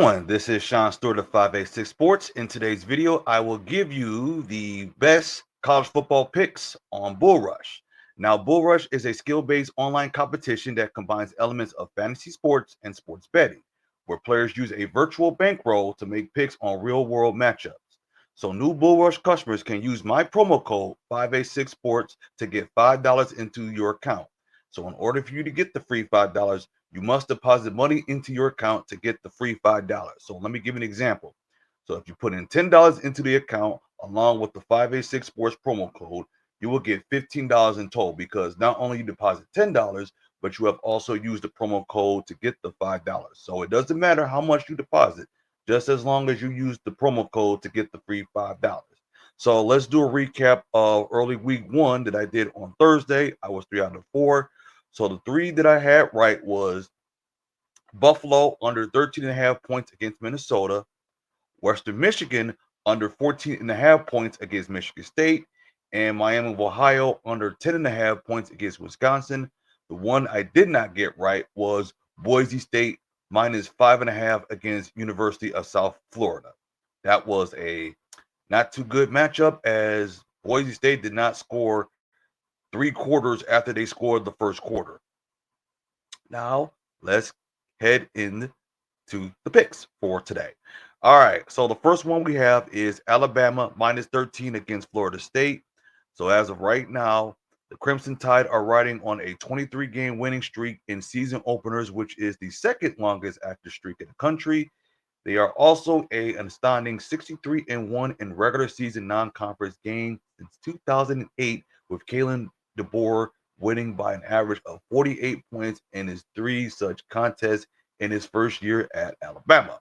going? This is Shawn Stewart of 586 Sports. In today's video, I will give you the best college football picks on Bull Rush. Now, Bull Rush is a skill-based online competition that combines elements of fantasy sports and sports betting, where players use a virtual bankroll to make picks on real-world matchups. So new Bull Rush customers can use my promo code 586 Sports to get $5 into your account. So in order for you to get the free $5, you must deposit money into your account to get the free $5. So let me give you an example. So if you put in $10 into the account along with the 586 Sports promo code, you will get $15 in total because not only you deposit $10, but you have also used the promo code to get the $5. So it doesn't matter how much you deposit, just as long as you use the promo code to get the free $5. So let's do a recap of early week one that I did on Thursday. I was 3 out of 4. So the three that I had right was Buffalo under 13 and a half points against Minnesota, Western Michigan under 14 and a half points against Michigan State, and Miami of Ohio under 10 and a half points against Wisconsin. The one I did not get right was Boise State minus 5.5 against University of South Florida. That was a not too good matchup as Boise State did not score 3 quarters after they scored the first quarter. Now, let's head into the picks for today. All right, so the first one we have is Alabama minus 13 against Florida State. So as of right now, the Crimson Tide are riding on a 23-game winning streak in season openers, which is the second longest active streak in the country. They are also an astounding 63-1 in regular season non-conference games since 2008, with Kalen DeBoer winning by an average of 48 points in his 3 such contests in his first year at Alabama.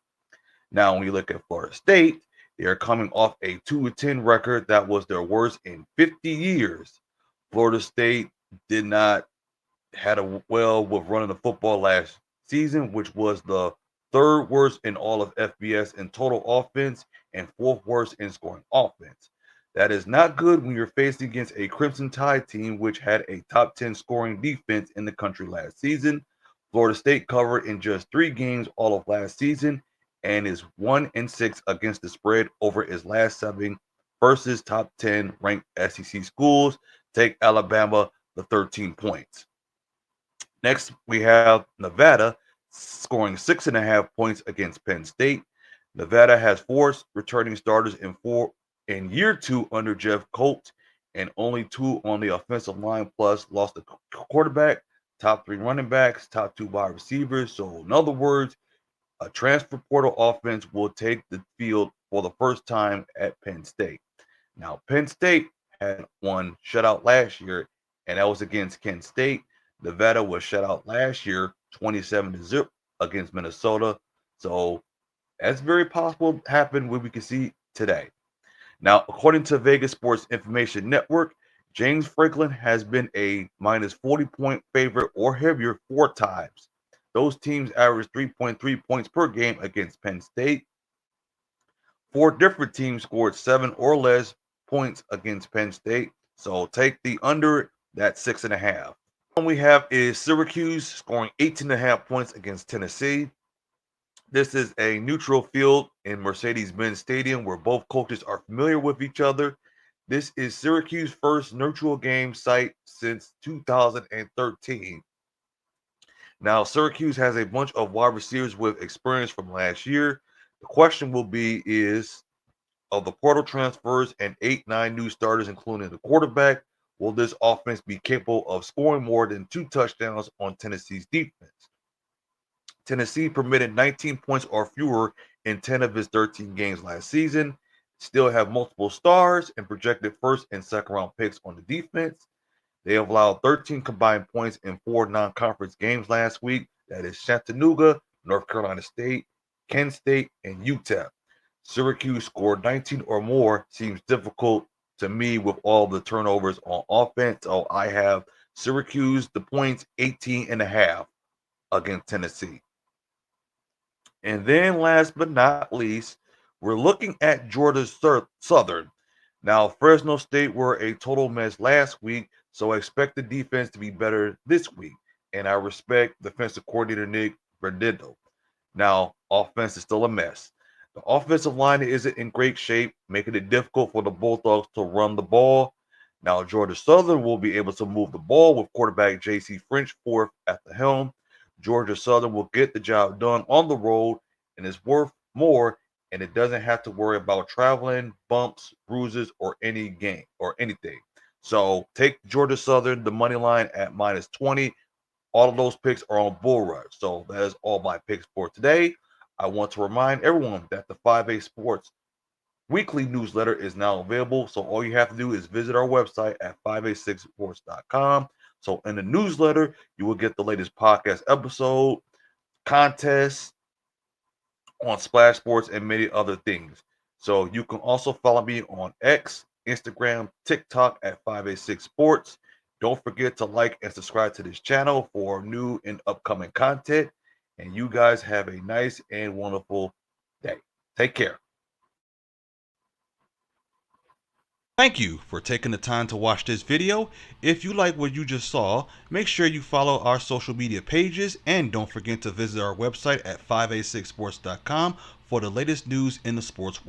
Now, when you look at Florida State, they are coming off a 2-10 record that was their worst in 50 years. Florida State did not had a well with running the football last season, which was the third worst in all of FBS in total offense and fourth worst in scoring offense. That is not good when you're facing against a Crimson Tide team, which had a top 10 scoring defense in the country last season. Florida State covered in just 3 games all of last season and is 1-6 against the spread over its last 7 versus top 10 ranked SEC schools. Take Alabama the 13 points. Next, we have Nevada scoring 6.5 points against Penn State. Nevada has 4 returning starters in year 2 under Jeff Colt, and only 2 on the offensive line. Plus, lost the quarterback, top 3 running backs, top 2 wide receivers. So, in other words, a transfer portal offense will take the field for the first time at Penn State. Now, Penn State had one shutout last year, and that was against Kent State. Nevada was shut out last year, 27-0 against Minnesota. So that's very possible to happen what we can see today. Now, according to Vegas Sports Information Network, James Franklin has been a minus 40-point favorite or heavier 4 times. Those teams average 3.3 points per game against Penn State. 4 different teams scored 7 or less points against Penn State. So take the under that 6.5. One we have is Syracuse scoring 18.5 points against Tennessee. This is a neutral field in Mercedes-Benz Stadium where both coaches are familiar with each other. This is Syracuse's first neutral game site since 2013. Now, Syracuse has a bunch of wide receivers with experience from last year. The question will be is, of the portal transfers and 8-9 new starters, including the quarterback, will this offense be capable of scoring more than 2 touchdowns on Tennessee's defense? Tennessee permitted 19 points or fewer in 10 of its 13 games last season. Still have multiple stars and projected first and second round picks on the defense. They have allowed 13 combined points in 4 non-conference games last week. That is Chattanooga, North Carolina State, Kent State, and UTEP. Syracuse scored 19 or more seems difficult to me with all the turnovers on offense. So I have Syracuse, the points 18.5 against Tennessee. And then last but not least, we're looking at Georgia Southern. Now, Fresno State were a total mess last week, so I expect the defense to be better this week. And I respect defensive coordinator Nick Verdetto. Now, offense is still a mess. The offensive line isn't in great shape, making it difficult for the Bulldogs to run the ball. Now, Georgia Southern will be able to move the ball with quarterback J.C. French fourth at the helm. Georgia Southern will get the job done on the road and is worth more, and it doesn't have to worry about traveling, bumps, bruises, or any game or anything. So take Georgia Southern, the money line at -20. All of those picks are on Bull Rush. So that is all my picks for today. I want to remind everyone that the 5A Sports weekly newsletter is now available. So all you have to do is visit our website at 5a6sports.com. So in the newsletter, you will get the latest podcast episode, contests on Splash Sports, and many other things. So you can also follow me on X, Instagram, TikTok at 5A6 Sports. Don't forget to like and subscribe to this channel for new and upcoming content. And you guys have a nice and wonderful day. Take care. Thank you for taking the time to watch this video. If you like what you just saw, make sure you follow our social media pages and don't forget to visit our website at 5a6sports.com for the latest news in the sports world.